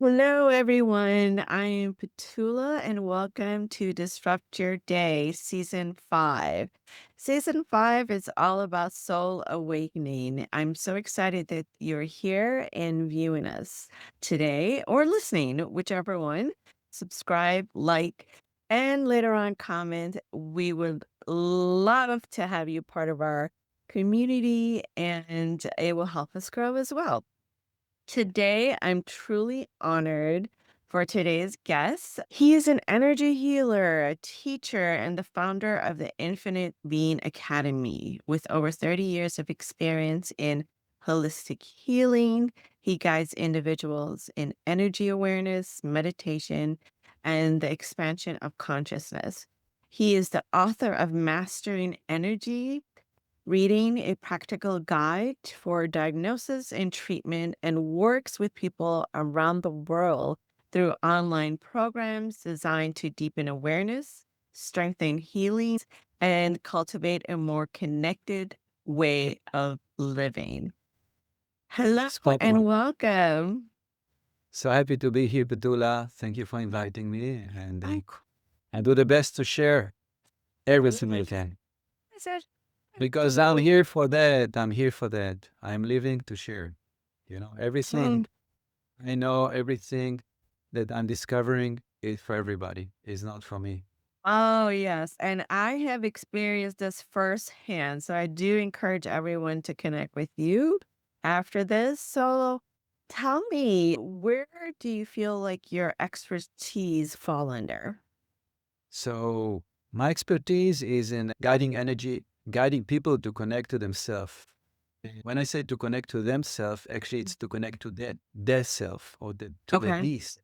Hello, everyone. I am Petula, and welcome to Disrupt Your Day, Season 5. Season 5 is all about soul awakening. I'm so excited that you're here and viewing us today or listening, whichever one. Subscribe, like, and later on comment. We would love to have you part of our community, and it will help us grow as well. Today, I'm truly honored for today's guest. He is an energy healer, a teacher, and the founder of the Infinite Being Academy. With over 30 years of experience in holistic healing, he guides individuals in energy awareness, meditation, and the expansion of consciousness. He is the author of Mastering Energy, reading a practical guide for diagnosis and treatment, and works with people around the world through online programs designed to deepen awareness, strengthen healing, and cultivate a more connected way of living. Hello and Spotlight. welcome. So happy to be here, Petula. Thank you for inviting me, and I I do the best to share everything I can said, because I'm here for that. I'm here for that. I'm living to share. Everything I know, everything that I'm discovering is for everybody. It's not for me. Oh, yes. And I have experienced this firsthand. So I do encourage everyone to connect with you after this. So tell me, where do you feel like your expertise fall under? So my expertise is in guiding energy, guiding people to connect to themselves. When I say to connect to themselves, actually it's to connect to their self or to the Okay. beast.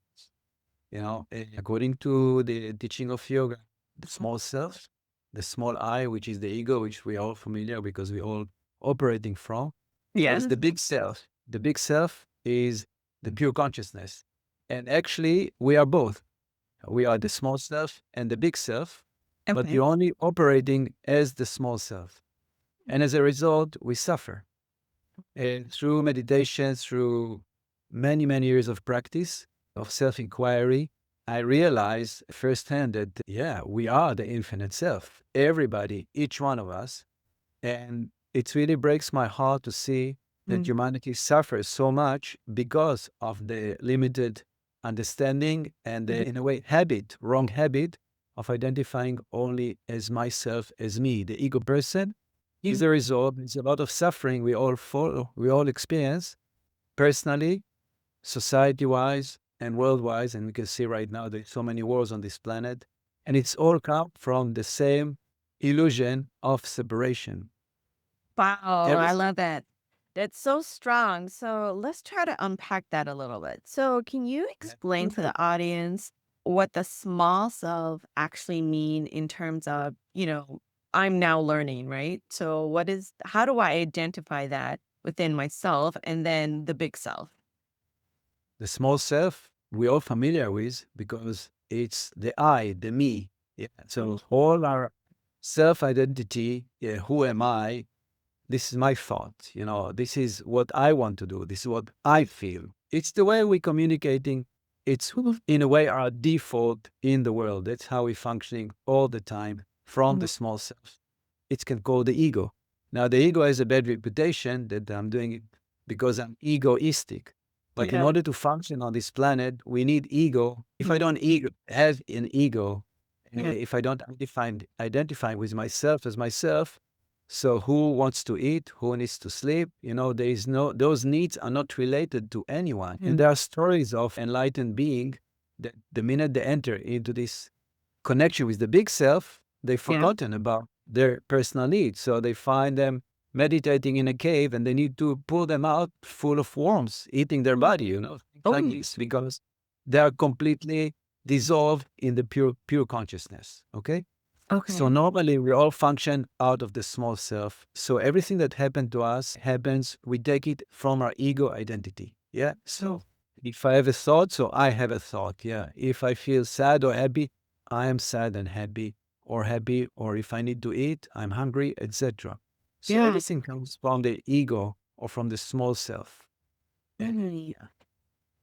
According to the teaching of yoga, the small self, the small I, which is the ego, which we are all familiar because we all operating from, is Yes. the big self. The big self is the pure consciousness. And actually, we are both. We are the small self and the big self, but Okay. you're only operating as the small self. And as a result, we suffer. And through meditation, through many, many years of practice, of self inquiry, I realized firsthand that, yeah, we are the infinite self, everybody, each one of us. And it really breaks my heart to see that Mm. humanity suffers so much because of the limited understanding and the, in a way, wrong habit of identifying only as myself, as me, the ego person. As a result, it's a lot of suffering we all experience personally, society-wise, and worldwide. And we can see right now there's so many wars on this planet, and it's all come from the same illusion of separation. Wow, I Everything. love that. That's so strong. So let's try to unpack that a little bit. So can you explain to the audience what the small self actually mean in terms of, I'm now learning, right? So how do I identify that within myself and then the big self? The small self we're all familiar with because it's the I, the me. Yeah. So all our self-identity, yeah, who am I? This is my thought. This is what I want to do. This is what I feel. It's the way we're communicating. It's in a way our default in the world. That's how we're functioning all the time from the Mhm. small self. It's can call the ego. Now the ego has a bad reputation that I'm doing it because I'm egoistic. But in Yeah. order to function on this planet, we need ego. If I Mhm. don't have an ego, Yeah. if I don't identify with myself as myself, so who wants to eat? Who needs to sleep? There is no, those needs are not related to anyone. And Mhm. there are stories of enlightened being that the minute they enter into this connection with the big self, they've Yeah. forgotten about their personal needs. So they find them meditating in a cave and they need to pull them out full of worms, eating their body, things like Oh, this, because they are completely dissolved in the pure consciousness. Okay. So okay. normally we all function out of the small self. So everything that happened to us happens, we take it from our ego identity. Yeah. So if I have a thought, so I have a thought. Yeah. If I feel sad or happy, I am sad and happy or happy. Or if I need to eat, I'm hungry, etc. So Yeah. everything comes from the ego or from the small self. Mhm. Yeah.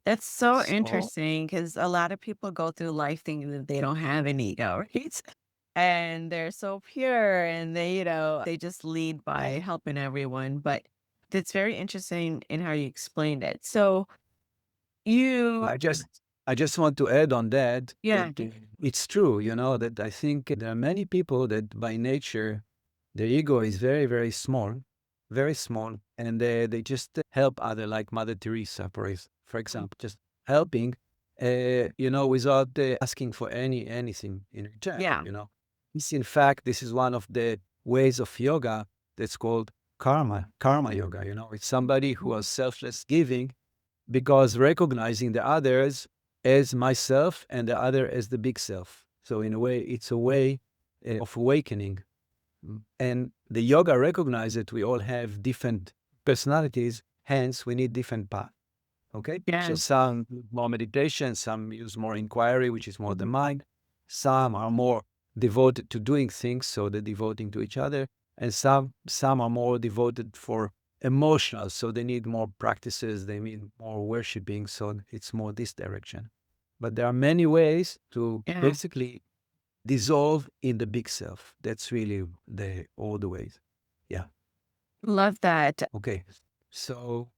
That's so So interesting because a lot of people go through life thinking that they don't have an ego, right? And they're so pure and they just lead by helping everyone. But that's very interesting in how you explained it. So you, I just want to add on that yeah, that it's true, that I think there are many people that by nature their ego is very, very small, and they just help other, like Mother Teresa, for example, just helping, without asking for anything in return. yeah, This, in fact, this is one of the ways of yoga that's called karma yoga. It's somebody who is selfless giving because recognizing the others as myself and the other as the big self. So in a way, it's a way of awakening. And the yoga recognizes that we all have different personalities, hence we need different paths. Okay? So yeah, some use more meditation, some use more inquiry, which is more the mind. Some are more devoted to doing things, so they're devoting to each other. And some are more devoted for emotional, so they need more practices, they need more worshiping, so it's more this direction. But there are many ways to yeah. basically dissolve in the big self. That's really all the ways. Yeah. Love that. Okay. So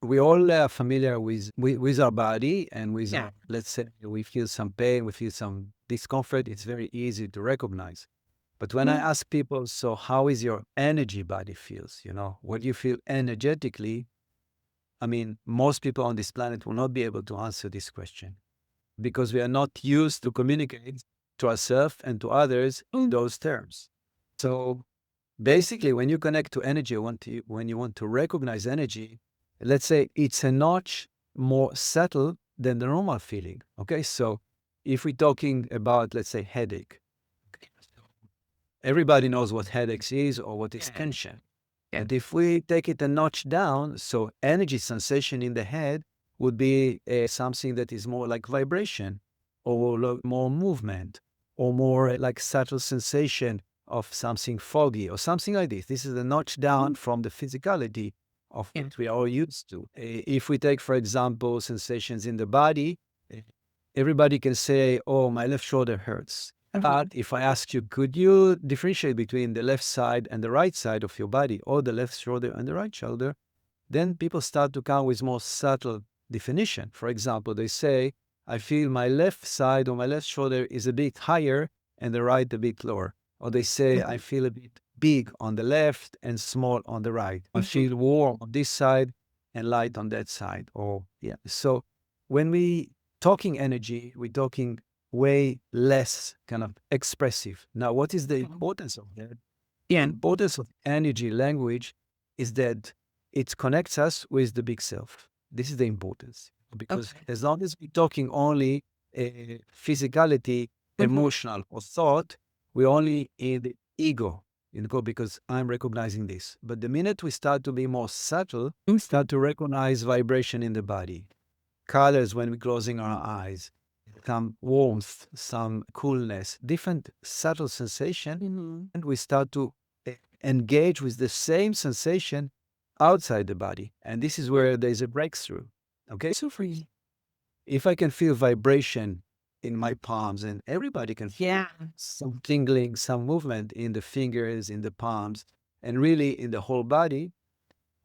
we all are familiar with our body and with Yeah. our, let's say we feel some pain, we feel some discomfort. It's very easy to recognize. But when I Mm, ask people, so how is your energy body feels? What do you feel energetically? I mean, most people on this planet will not be able to answer this question because we are not used to communicate to ourselves and to others in those terms. So basically, when you connect to energy, when you want to recognize energy, let's say it's a notch more subtle than the normal feeling. Okay, so if we're talking about, let's say, headache, okay, so everybody knows what headaches is or what is yeah, tension. yeah. But if we take it a notch down, so energy sensation in the head would be something that is more like vibration or more movement or more like subtle sensation of something foggy or something like this. This is a notch down from the physicality of Yeah. what we are used to. If we take, for example, sensations in the body, eh, everybody can say, oh, my left shoulder hurts. But if I ask you, could you differentiate between the left side and the right side of your body, or the left shoulder and the right shoulder? Then people start to come with more subtle definition. For example, they say, I feel my left side or my left shoulder is a bit higher and the right a bit lower. Or they say, I feel a bit big on the left and small on the right. I feel warm on this side and light on that side. Or, yeah. So when we talking energy, we're talking way less kind of expressive. Now, what is the importance of that? The Yeah. importance of energy language is that it connects us with the big self. This is the importance. Because Okay. as long as we're talking only physicality, emotional, or thought, we're only in the ego, because I'm recognizing this. But the minute we start to be more subtle, we start to recognize vibration in the body, colors when we're closing our eyes, some warmth, some coolness, different subtle sensation, Mhm. and we start to engage with the same sensation outside the body. And this is where there's a breakthrough. Okay, so if I can feel vibration in my palms, and everybody can feel Yeah. some tingling, some movement in the fingers, in the palms, and really in the whole body,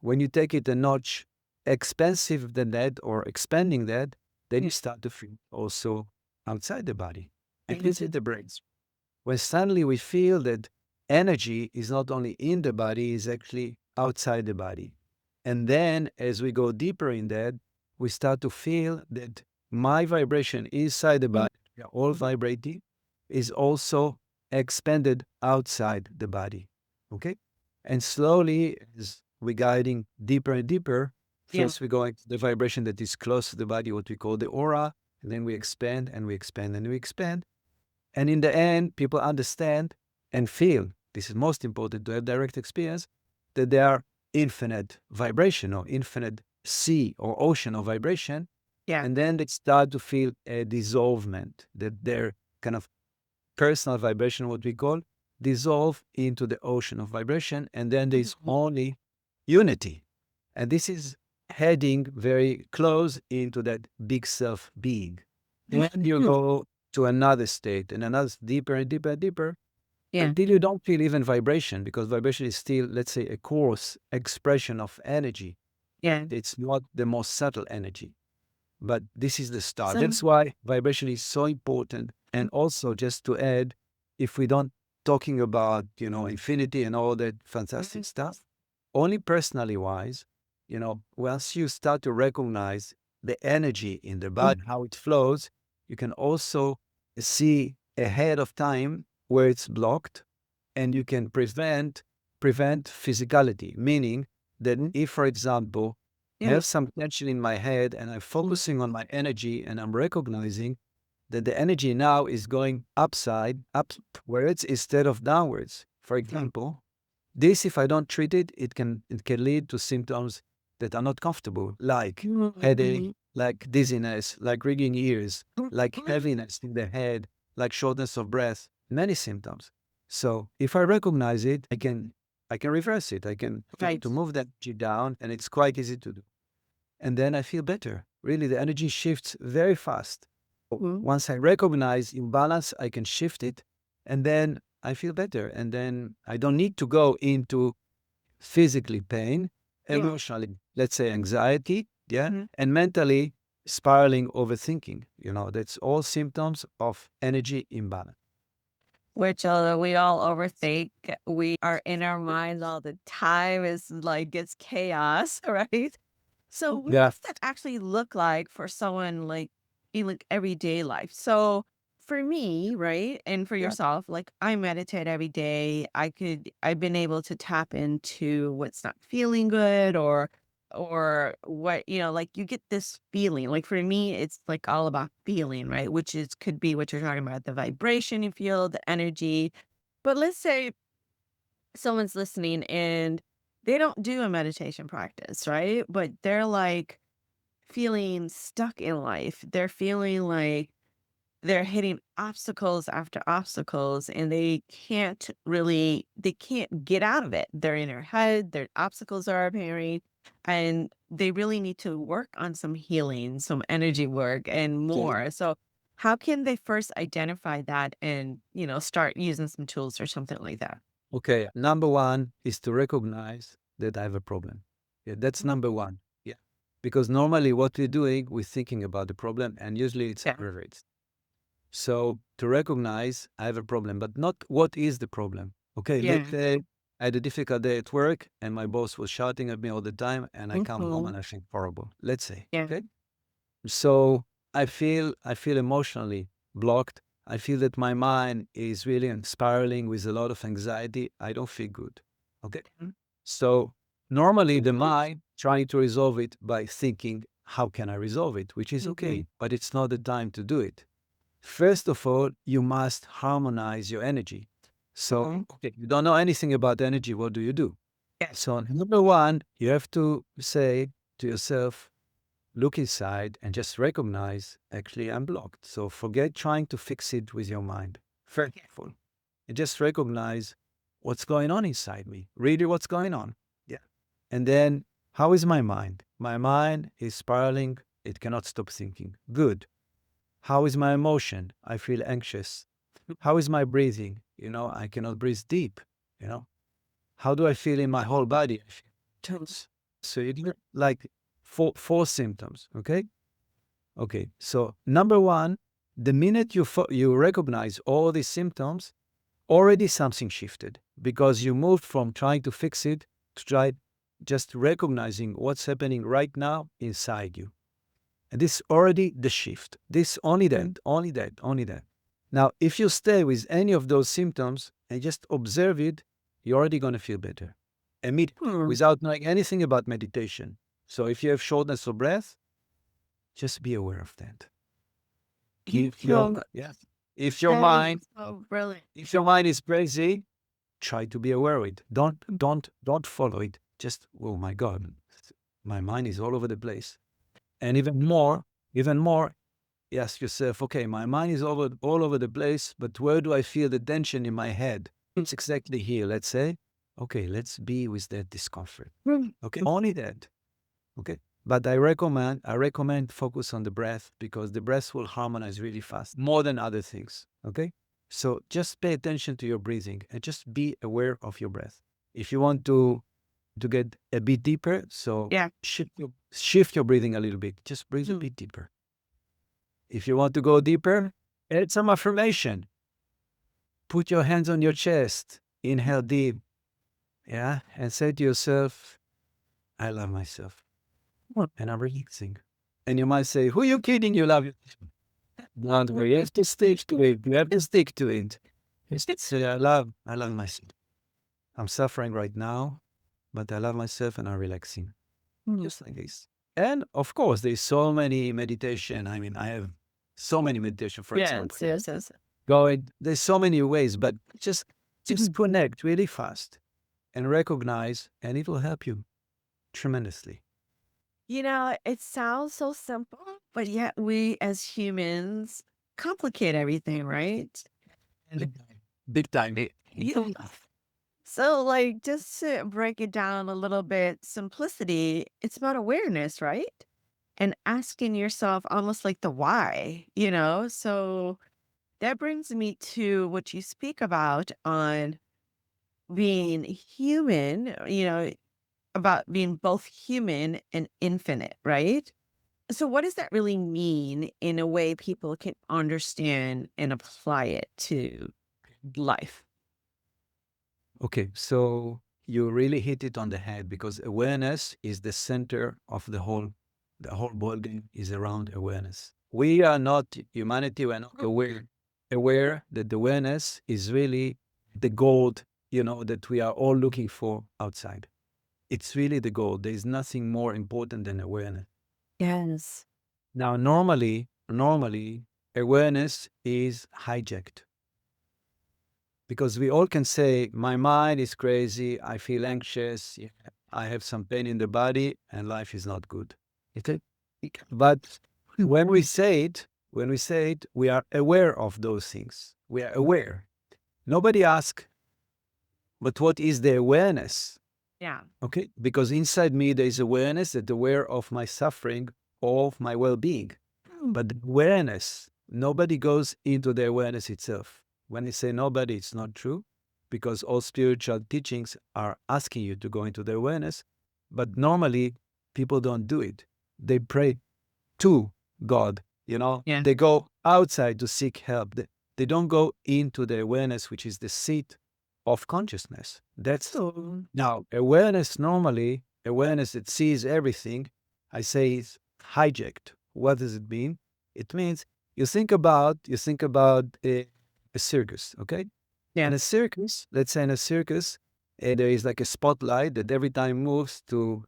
when you take it a notch expansive than that or expanding that, then you start to feel also outside the body. And this is the brains. When suddenly we feel that energy is not only in the body, is actually outside the body. And then as we go deeper in that, we start to feel that my vibration inside the body, we are all vibrating, is also expanded outside the body. Okay? And slowly, as we're guiding deeper and deeper, Yeah. first we go into the vibration that is close to the body, what we call the aura, and then we expand and we expand and we expand. And in the end, people understand and feel, this is most important to have direct experience, that they are infinite vibration or infinite sea or ocean of vibration. Yeah. And then they start to feel a dissolvement, that their kind of personal vibration, what we call, dissolve into the ocean of vibration. And then there's only unity. And this is heading very close into that big self being. Then you go to another state and another deeper and deeper and deeper Yeah. until you don't feel even vibration, because vibration is still, let's say, a coarse expression of energy. Yeah. It's not the most subtle energy, but this is the start. So, That's why vibration is so important. And also, just to add, if we don't talking about, infinity and all that fantastic stuff, only personally wise, once you start to recognize the energy in the body, how it flows, you can also see ahead of time where it's blocked, and you can prevent physicality, meaning that if, for example, I yeah. have some tension in my head and I'm focusing on my energy and I'm recognizing that the energy now is going upwards instead of downwards. For example, this, if I don't treat it, it can lead to symptoms that are not comfortable, like headache, like dizziness, like ringing ears, like heaviness in the head, like shortness of breath, many symptoms. So if I recognize it, I can reverse it. I can Right. to move that energy down, and it's quite easy to do. And then I feel better. Really, the energy shifts very fast. Mhm. Once I recognize imbalance, I can shift it, and then I feel better. And then I don't need to go into physically pain, Yeah. emotionally, let's say anxiety, yeah, Mhm. and mentally spiraling overthinking. That's all symptoms of energy imbalance. Which, although we all overthink, we are in our minds all the time. It's like it's chaos, right? So what Yeah. does that actually look like for someone like in like everyday life? So for me, right, and for Yeah. yourself, like I meditate every day. I've been able to tap into what's not feeling good or what, like you get this feeling. Like for me, it's like all about feeling, right? Which is could be what you're talking about, the vibration you feel, the energy. But let's say someone's listening and they don't do a meditation practice, right? But they're like feeling stuck in life. They're feeling like they're hitting obstacles after obstacles and they can't get out of it. They're in their head, their obstacles are appearing, and they really need to work on some healing, some energy work and Okay. more. So how can they first identify that and, start using some tools or something like that? Okay. Number one is to recognize that I have a problem. Yeah, that's Mhm. number one. Yeah. Because normally what we're doing, we're thinking about the problem, and usually it's Yeah. aggravates. So to recognize I have a problem, but not what is the problem. Okay, let's Yeah. say I had a difficult day at work and my boss was shouting at me all the time, and I come home Mhm. and I feel horrible. Let's say, Yeah. okay? So I feel emotionally blocked. I feel that my mind is really spiraling with a lot of anxiety. I don't feel good. Okay. Mhm. So normally the mind trying to resolve it by thinking, how can I resolve it? Which is Mhm. okay, but it's not the time to do it. First of all, you must harmonize your energy. So, Mhm. okay, you don't know anything about energy. What do you do? Yes. So, number one, you have to say to yourself, look inside and just recognize, actually, I'm blocked. So, forget trying to fix it with your mind. First Yeah. of all, and just recognize what's going on inside me, really what's going on. Yeah. And then, how is my mind? My mind is spiraling. It cannot stop thinking. Good. How is my emotion? I feel anxious. How is my breathing? I cannot breathe deep. You know, how do I feel in my whole body? I feel tense. So you get like four symptoms. Okay. Okay. So number one, the minute you recognize all these symptoms, already something shifted, because you moved from trying to fix it to try just recognizing what's happening right now inside you. And this is already the shift. This only Mhm. that, only that, only that. Now, if you stay with any of those symptoms and just observe it, you're already going to feel better immediately Hmm. without knowing anything about meditation. So if you have shortness of breath, just be aware of that. If your So yes, if your that is mind so brilliant. if your mind is crazy, try to be aware of it. Don't follow it. Just, oh my God, my mind is all over the place. And even more, you ask yourself, okay, my mind is all over the place, but where do I feel the tension in my head? It's exactly here, let's say. Okay, let's be with that discomfort. Mm. Okay, only that. Okay. But I recommend focus on the breath because the breath will harmonize really fast, more than other things. Okay? So just pay attention to your breathing and just be aware of your breath. If you want to get a bit deeper, so Yeah. shift your breathing a little bit. Just breathe a Mm. bit deeper. If you want to go deeper, add some affirmation. Put your hands on your chest. Inhale deep. Yeah. And say to yourself, I love myself. Mm. And I'm releasing. And you might say, who are you kidding? You love yourself. Don't worry. You have to stick to it. You have to stick to it. Just say, I love myself. I'm suffering right now, but I love myself and I'm relaxing. Mm. Just like this. And of course, there's so many meditation. I mean, I have so many meditation, for example. Yes, yes, yes. There's so many ways, but just connect really fast and recognize, and it will help you tremendously. It sounds so simple, but yet we as humans complicate everything, right? Big time. Big time. Yeah. So, like, just to break it down a little bit, simplicity, it's about awareness, right? And asking yourself almost like the why, you know? So that brings me to what you speak about on being human, about being both human and infinite, right? So, what does that really mean in a way people can understand and apply it to life? Okay, so you really hit it on the head because awareness is the center of the whole ballgame is around awareness. We are not humanity, we're not aware that awareness is really the gold, that we are all looking for outside. It's really the goal. There's nothing more important than awareness. Yes. Now, normally, awareness is hijacked because we all can say, my mind is crazy, I feel anxious, yeah, I have some pain in the body, and life is not good. Okay? But when we say it, we are aware of those things. We are aware. Nobody asks, but what is the awareness? Yeah. Okay, because inside me there is awareness that aware of my suffering, of my well-being. But the awareness, nobody goes into the awareness itself. When I say nobody, it's not true, because all spiritual teachings are asking you to go into the awareness. But normally, people don't do it. They pray to God. Yeah. They go outside to seek help. They don't go into the awareness, which is the seat of consciousness. That's So, now awareness that sees everything, I say is hijacked. What does it mean? It means you think about a circus, okay? yeah. In a circus, let's say in a circus, there is like a spotlight that every time moves to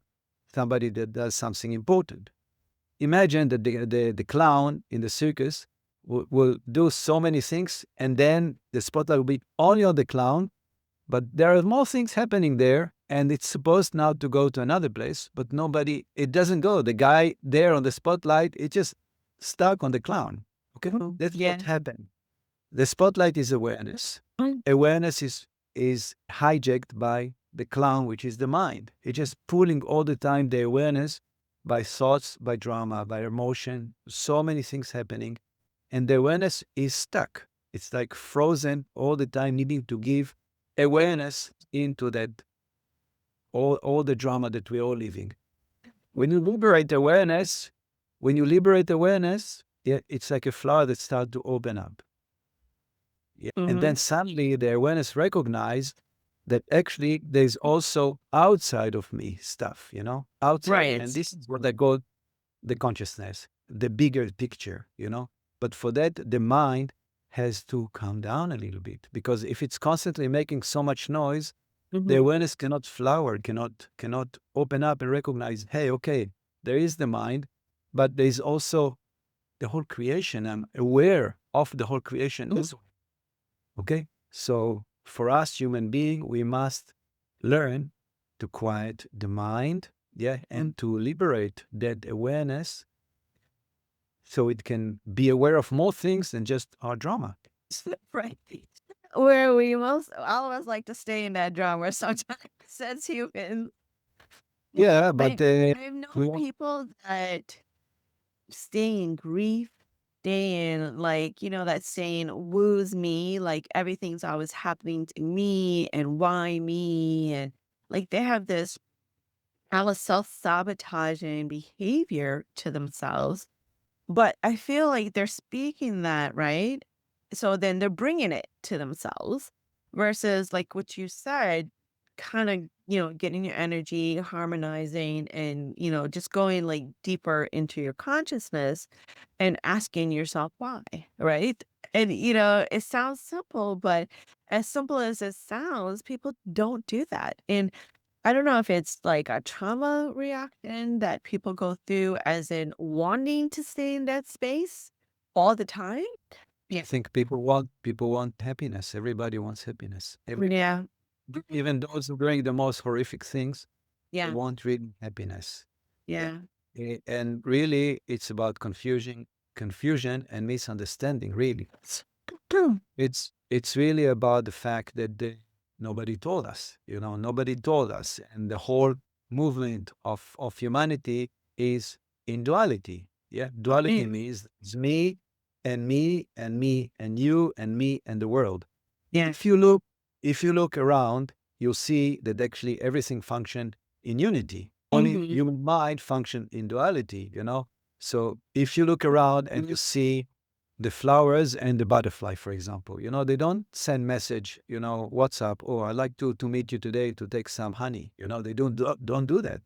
somebody that does something important. Imagine that the clown in the circus will do so many things, and then the spotlight will be only on the clown, but there are more things happening there, and it's supposed now to go to another place, but it doesn't go. The guy there on the spotlight, it just stuck on the clown. Okay? That's what Yeah. happened. The spotlight is awareness. Mm. Awareness is hijacked by the clown, which is the mind. It's just pulling all the time the awareness by thoughts, by drama, by emotion, so many things happening. And the awareness is stuck. It's like frozen all the time, needing to give awareness into that all the drama that we're all living. When you liberate awareness, yeah, it's like a flower that starts to open up. Yeah. And then Mhm. suddenly the awareness recognize that actually there's also outside of me stuff, outside. And Right. this is what I call the consciousness, the bigger picture. But for that, the mind has to calm down a little bit because if it's constantly making so much noise, the Mhm. awareness cannot flower, cannot open up and recognize, hey, okay, there is the mind, but there's also the whole creation. I'm aware of the whole creation as well. Okay? So for us human being, we must learn to quiet the mind, yeah, and to liberate that awareness so it can be aware of more things than just our drama. Right. Where we most all of us like to stay in that drama sometimes as humans. Yeah, but I I've known we want people that stay in grief, stay in like, that saying woos me, like everything's always happening to me and why me? And like they have this kind of self-sabotaging behavior to themselves. But I feel like they're speaking that, right? So then they're bringing it to themselves versus like what you said, kind of, getting your energy, harmonizing and, just going like deeper into your consciousness and asking yourself why, right? And, it sounds simple, but as simple as it sounds, people don't do that. And I don't know if it's like a trauma reaction that people go through as in wanting to stay in that space all the time. I Yeah. think people want happiness. Everybody wants happiness. Yeah. Even those who are doing the most horrific things, they Yeah. want really happiness. Yeah. Yeah. And really, it's about confusion and misunderstanding. Really, it's really about the fact that nobody told us. Nobody told us, and the whole movement of humanity is in duality. Yeah, duality Mm. means it's me and me and me and you and me and the world. Yeah. If you look, if you look around, you'll see that actually everything functioned in unity. Only Mhm. human mind function in duality. So if you look around and you see the flowers and the butterfly, for example, they don't send message, WhatsApp, oh, I'd like to meet you today to take some honey. They don't do that.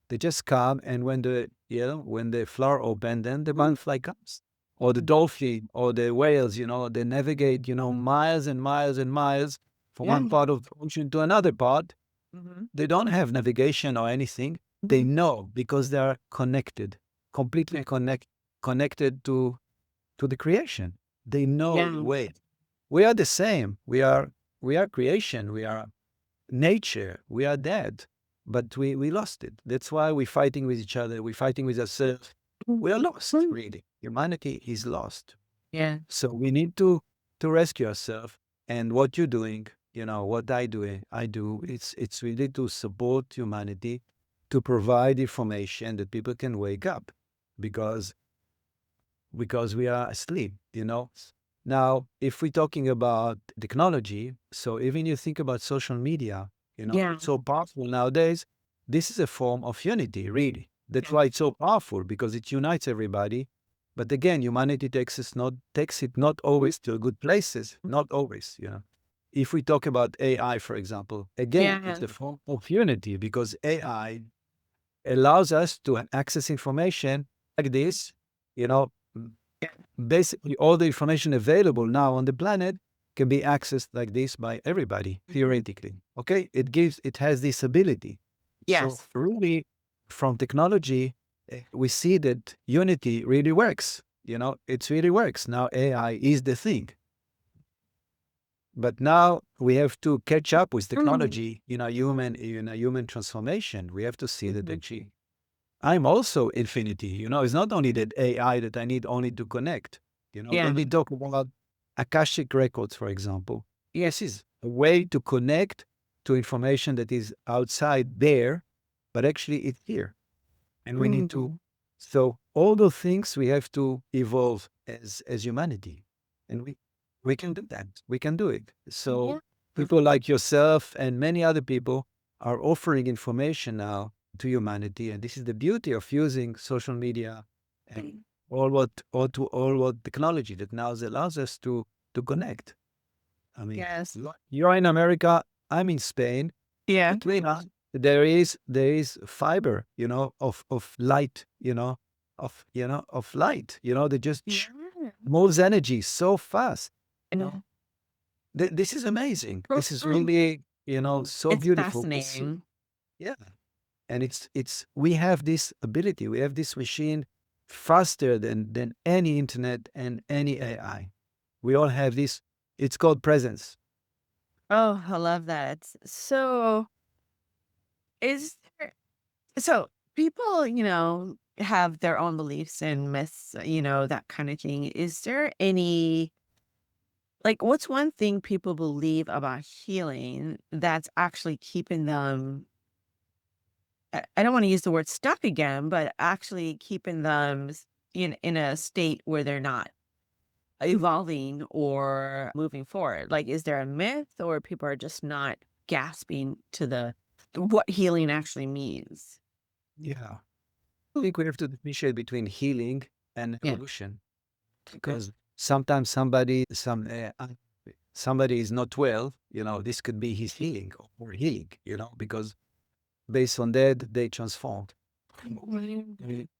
They just come, and when the flower open, then the butterfly comes, or the dolphin, or the whales. They navigate, miles and miles and miles from Yeah. one part of the ocean to another part. Mhm. They don't have navigation or anything. They know because they are connected, completely connected to the creation. They know, Yeah. wait, we are the same. We are creation. We are nature. We are dead, but we lost it. That's why we're fighting with each other. We're fighting with ourselves. We are lost, really. Humanity is lost. Yeah. So we need to rescue ourselves. And what you're doing, what I do. It's really to support humanity, to provide information that people can wake up, because we are asleep. Now, if we're talking about technology, so even you think about social media, Yeah. it's so powerful nowadays. This is a form of unity, really. That's Yeah. why it's so powerful, because it unites everybody. But again, humanity takes it not always to good places, not always. If we talk about AI, for example, again, Yeah. it's a form of unity, because AI allows us to access information like this. You know, m- Basically, all the information available now on the planet can be accessed like this by everybody, theoretically. Okay, it has this ability. So Yes. really, from technology, we see that unity really works. It really works. Now AI is the thing. But now we have to catch up with technology in a human transformation. We have to see that actually I'm also infinity. It's not only that AI that I need only to connect. Yeah. When we talk about Akashic records, for example, Yeah. this is a way to connect to information that is outside there, but actually it's here. And we need to, Mhm. so all those things we have to evolve as humanity. And we can do that. We can do it. Yeah. So people like yourself and many other people are offering information now to humanity. And this is the beauty of using social media and all what technology that now allows us to connect. I mean, Yes. you're in America, I'm in Spain. Yeah. Between us, there is fiber, of light, of light, that just Yeah. moves energy so fast. You Yeah. know, this is amazing. This is really, so It's beautiful to see. fascinating. Yeah, and it's we have this ability. We have this machine faster than any internet and any AI. We all have this. It's called presence. Oh, I love that. So, is there so people, have their own beliefs and myths, that kind of thing. Is there any like what's one thing people believe about healing that's actually keeping them I don't want to use the word stuck again, but actually keeping them in a state where they're not evolving or moving forward? Like, is there a myth or people are just not gasping to the what healing actually means? Yeah. I think we have to differentiate between healing and Yeah. evolution, Okay. because sometimes somebody is not well, this could be his healing or healing, because based on that, they transformed.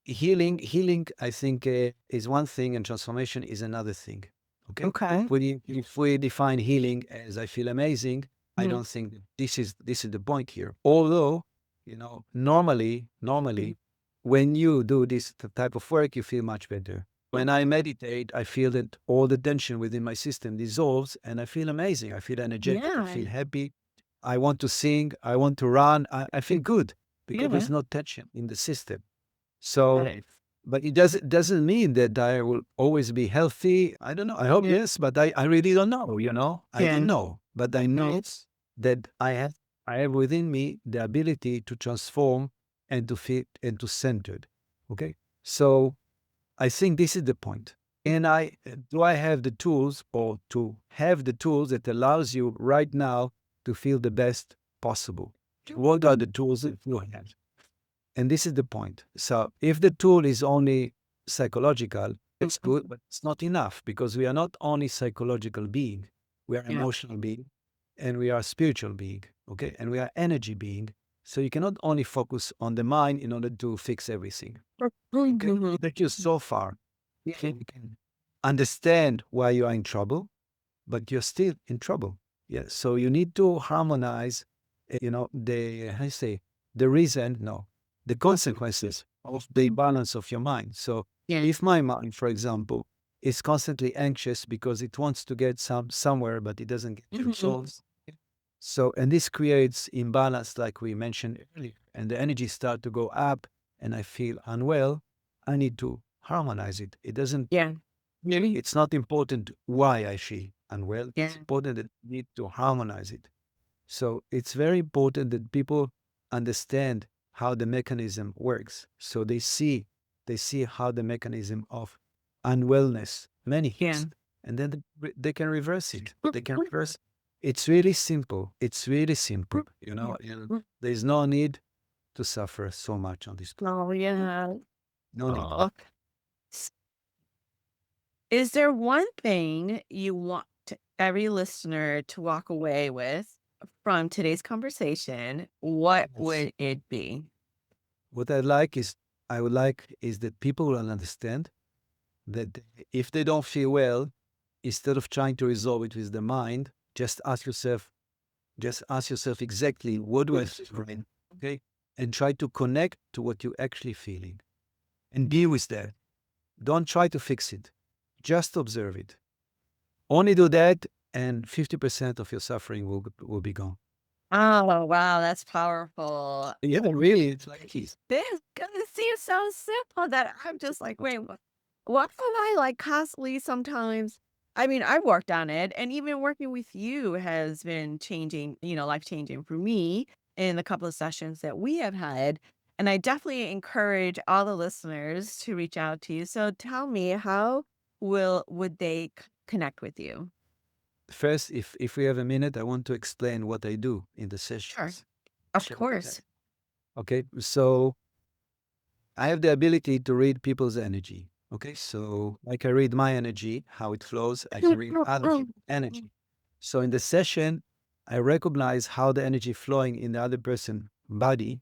Healing, I think, is one thing, and transformation is another thing. Okay, Okay. if we define healing as I feel amazing, I Mhm. don't think that this is the point here. Although, normally, when you do this type of work, you feel much better. When I meditate, I feel that all the tension within my system dissolves, and I feel amazing. I feel energetic. I Yeah. feel happy. I want to sing. I want to run. I feel good because Yeah. there's no tension in the system. So, Right. but it doesn't mean that I will always be healthy. I don't know. I hope Yeah. yes, but I really don't know. I don't Yeah. know, but I know Right. that I have within me the ability to transform and to fit and to centered. Okay, so I think this is the point. And I have the tools, or to have the tools that allows you right now to feel the best possible. What are the tools that you have? And this is the point. So if the tool is only psychological, it's Mhm. good, but it's not enough, because we are not only psychological being, we are Yeah. emotional being, and we are spiritual being, okay? And we are energy being. So you cannot only focus on the mind in order to fix everything. It can Mhm. only take you so far. You can understand why you are in trouble, but you're still in trouble. Yeah. So you need to harmonize, how you say, the reason, no, the consequences of the balance of your mind. So Yeah. if my mind, for example, is constantly anxious because it wants to get somewhere, but it doesn't get the Mhm. results. So, and this creates imbalance, like we mentioned earlier, and the energy start to go up, and I feel unwell. I need to harmonize it. It doesn't Yeah. Really, it's not important why I feel unwell. Yeah. It's important that we need to harmonize it. So it's very important that people understand how the mechanism works. So they see how the mechanism of unwellness Yeah. manifests, and then they can reverse it. They can reverse. It's really simple. It's really simple. There's no need to suffer so much on this. Oh, yeah. No need. Oh. S- Is there one thing you want every listener to walk away with from today's conversation? What Yes. would it be? What I would like is that people will understand that if they don't feel well, instead of trying to resolve it with the mind, just ask yourself exactly what do I feel right, okay? And try to connect to what you're actually feeling and be with that. Don't try to fix it. Just observe it. Only do that, and 50% of your suffering will be gone. Oh, wow, that's powerful. Yeah, really, it's like keys. This gonna seem so simple that I'm just like, wait, what am I like constantly sometimes? I mean, I've worked on it, and even working with you has been changing, life changing for me in the couple of sessions that we have had. And I definitely encourage all the listeners to reach out to you. So tell me, how would they connect with you? First, if we have a minute, I want to explain what I do in the Sure. sessions. Of Sure. Okay. course. Okay, so I have the ability to read people's energy. Okay, so like I read my energy, how it flows, I can read other people's energy. So in the session, I recognize how the energy flowing in the other person's body,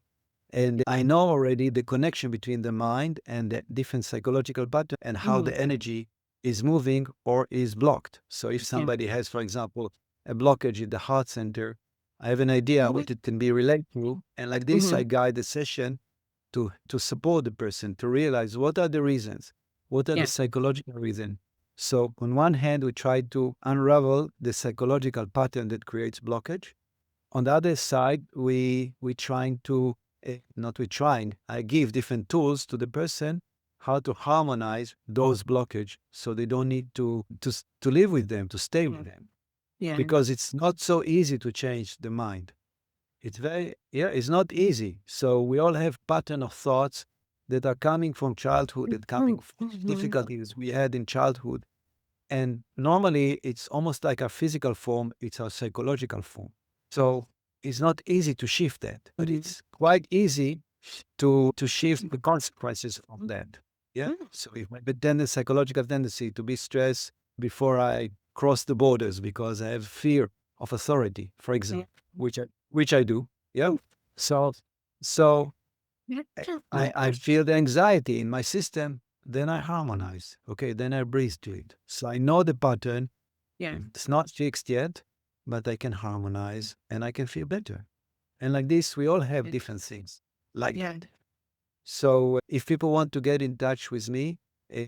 and I know already the connection between the mind and the different psychological pattern, and how Mhm. the energy is moving or is blocked. So if Yeah. somebody has, for example, a blockage in the heart center, I have an idea what it can be related to, and like this, Mhm. I guide the session to support the person to realize what are the reasons, what are the Yeah. psychological reasons. So on one hand, we try to unravel the psychological pattern that creates blockage. On the other side, we trying to not we trying. I give different tools to the person how to harmonize those blockage, so they don't need to live with them, to stay with them, Yeah. because it's not so easy to change the mind. It's very, yeah, it's not easy. So we all have pattern of thoughts that are coming from childhood and coming from Mhm. difficulties we had in childhood. And normally it's almost like a physical form, it's a psychological form. So it's not easy to shift that, but it's quite easy to shift the consequences of that. Yeah. Mm. So if my psychological tendency to be stressed before I cross the borders because I have fear of authority, for Yeah. example, which I do. Yeah. So so I feel the anxiety in my system, then I harmonize. Okay, then I breathe to it. So I know the pattern. Yeah. It's not fixed yet, but I can harmonize and I can feel better. And like this, we all have different things like Yeah. that. So if people want to get in touch with me,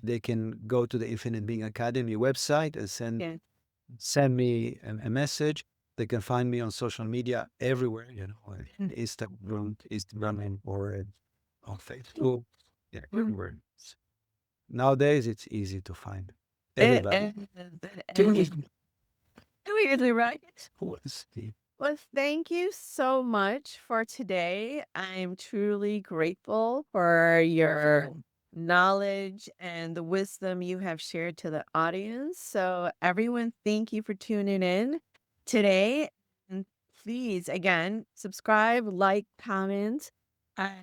they can go to the Infinite Being Academy website and Yeah. send me a message. They can find me on social media everywhere, Instagram or on Facebook. Yeah, everywhere. Nowadays, it's easy to find It everybody. is. It is. Weirdly right. What's the- Well, thank you so much for today. I'm truly grateful for your knowledge and the wisdom you have shared to the audience. So, everyone, thank you for tuning in today. And please, again, subscribe, like, comment,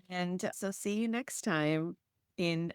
and so see you next time in